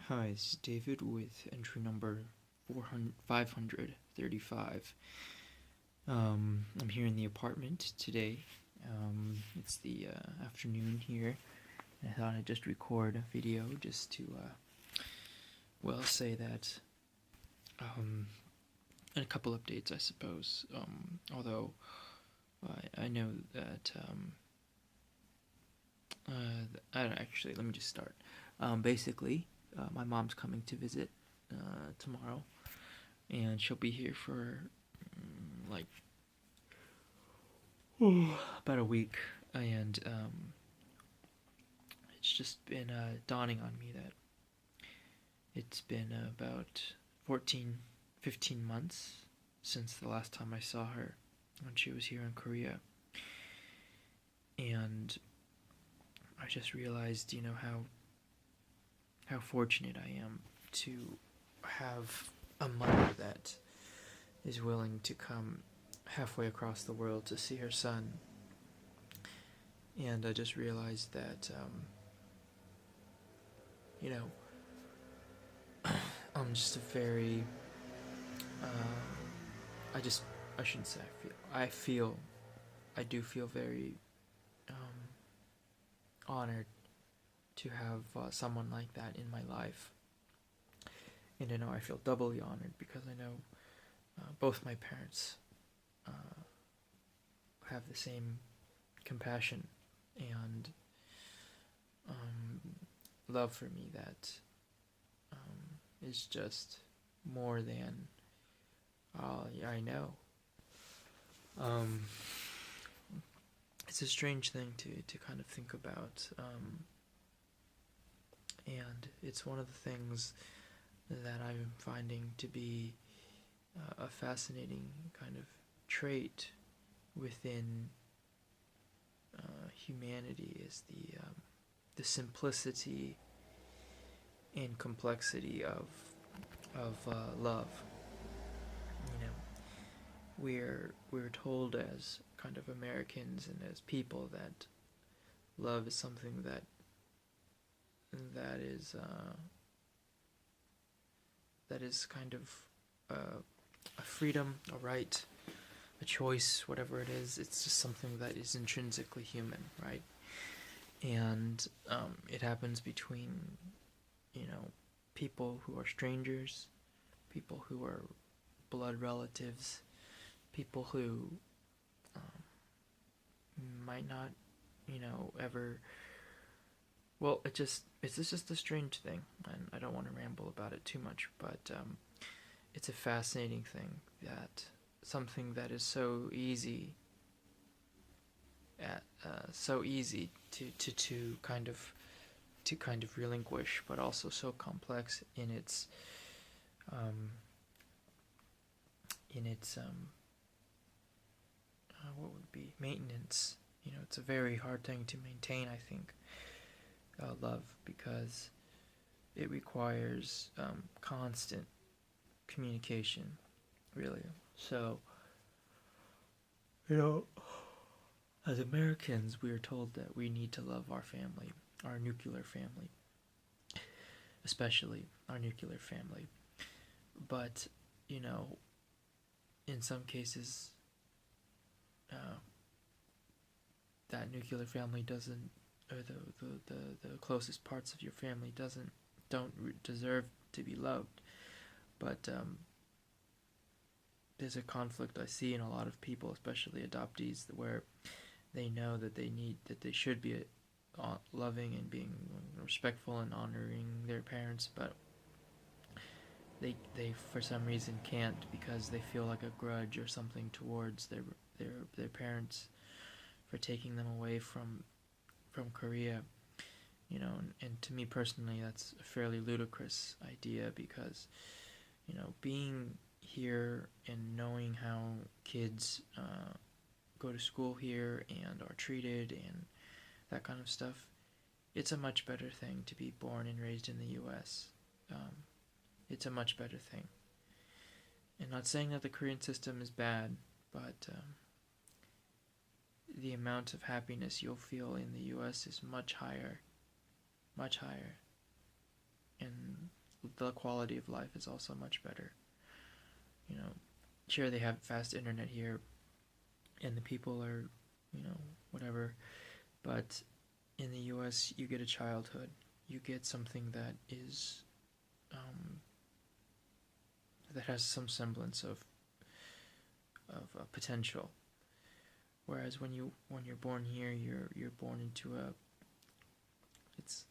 Hi, it's David with entry number 535. I'm here in the apartment today. It's the afternoon here. And I thought I'd just record a video just to, say that, and a couple updates, I suppose. Although I know that, actually, let me just start. Basically, my mom's coming to visit tomorrow, and she'll be here for like about a week. And it's just been dawning on me that it's been about 14, 15 months since the last time I saw her when she was here in Korea. And I just realized, how fortunate I am to have a mother that is willing to come halfway across the world to see her son. And I just realized that, I'm just a very, I shouldn't say I do feel very honored to have someone like that in my life. And I feel doubly honored because I know both my parents have the same compassion and love for me that is just more than I know. It's a strange thing to kind of think about, and it's one of the things that I'm finding to be a fascinating kind of trait within humanity is the simplicity and complexity of love. You know, we're told as kind of Americans and as people that love is something that is kind of a freedom, a right, a choice, whatever it is. It's just something that is intrinsically human, right? And it happens between, people who are strangers, people who are blood relatives, people who might not, ever. Well, it's just a strange thing, and I don't want to ramble about it too much, but it's a fascinating thing that something that is so easy to kind of relinquish, but also so complex in its what would be maintenance. It's a very hard thing to maintain, I think, love, because it requires constant communication, really. So, as Americans, we are told that we need to love our family, our nuclear family, especially our nuclear family. But, in some cases, that nuclear family doesn't, or the closest parts of your family don't deserve to be loved. But there's a conflict I see in a lot of people, especially adoptees, where they know that they should be loving and being respectful and honoring their parents, but they for some reason can't, because they feel like a grudge or something towards their parents for taking them away from Korea. And to me personally, that's a fairly ludicrous idea, because being here and knowing how kids go to school here and are treated and that kind of stuff, it's a much better thing to be born and raised in the U.S. It's a much better thing. And not saying that the Korean system is bad, but the amount of happiness you'll feel in the U.S. is much higher. And the quality of life is also much better. You know, sure, they have fast internet here, and the people are, whatever, but in the U.S., you get a childhood. You get something that is, that has some semblance of potential. Whereas when you're born here, you're born into it's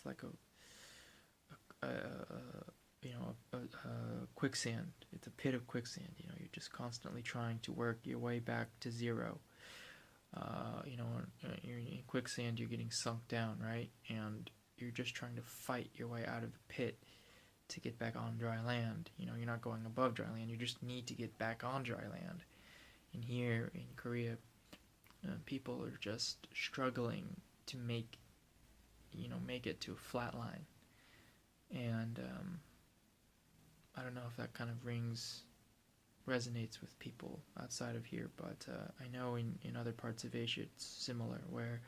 like a quicksand. It's a pit of quicksand. You're just constantly trying to work your way back to zero. You're in quicksand, you're getting sunk down, right? And you're just trying to fight your way out of the pit to get back on dry land. You're not going above dry land. You just need to get back on dry land. And here in Korea, people are just struggling to make it to a flat line. And I don't know if that kind of resonates with people outside of here, but I know in other parts of Asia it's similar, where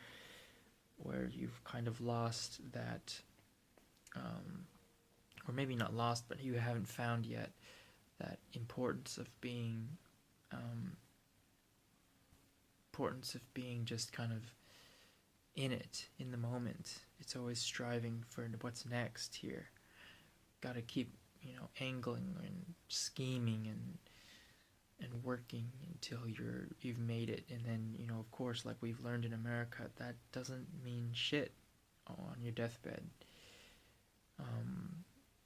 you've kind of lost that, or maybe not lost, but you haven't found yet that importance of being just kind of in it, in the moment. It's always striving for what's next here. Got to keep, angling and scheming and working until you've made it. And then, of course, like we've learned in America, that doesn't mean shit on your deathbed.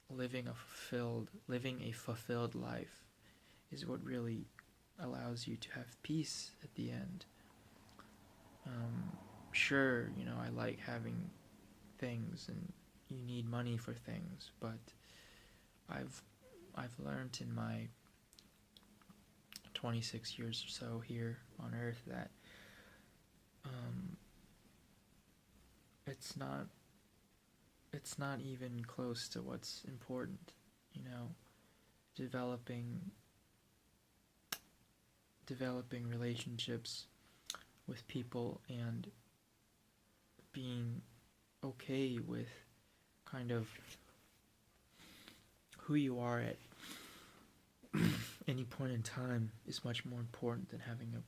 Living a fulfilled life is what really allows you to have peace at the end. Sure, I like having things, and you need money for things, but I've learned in my 26 years or so here on Earth that it's not even close to what's important. Developing relationships with people and being okay with kind of who you are at any point in time is much more important than having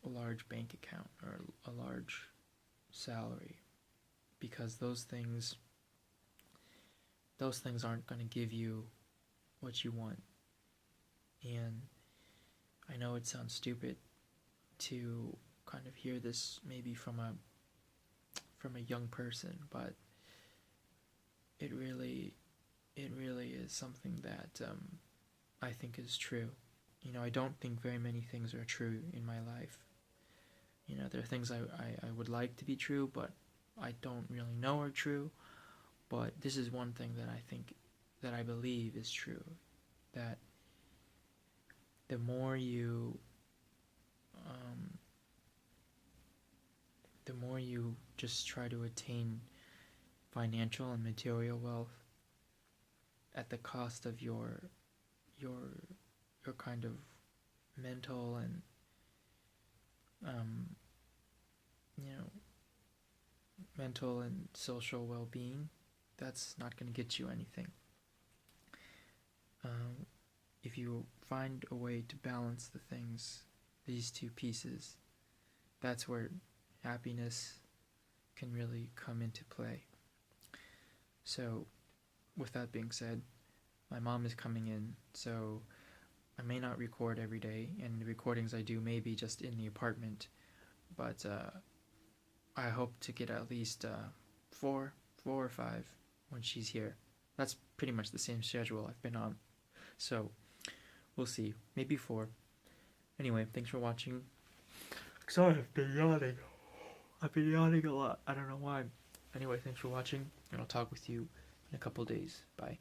a large bank account or a large salary, because those things aren't going to give you what you want. And I know it sounds stupid to kind of hear this maybe from a young person, but it really is something that I think is true. I don't think very many things are true in my life. There are things I would like to be true, but I don't really know are true. But this is one thing that I believe is true, that the more you just try to attain financial and material wealth at the cost of your kind of mental and mental and social well-being, that's not going to get you anything. If you find a way to balance these two pieces, that's where happiness can really come into play. So, with that being said, my mom is coming in, so I may not record every day, and the recordings I do may be just in the apartment, but I hope to get at least 4 or 5 when she's here. That's pretty much the same schedule I've been on, so we'll see. Maybe 4. Anyway, thanks for watching. Sorry, I've been yawning. I've been yawning a lot. I don't know why. Anyway, thanks for watching, and I'll talk with you in a couple days. Bye.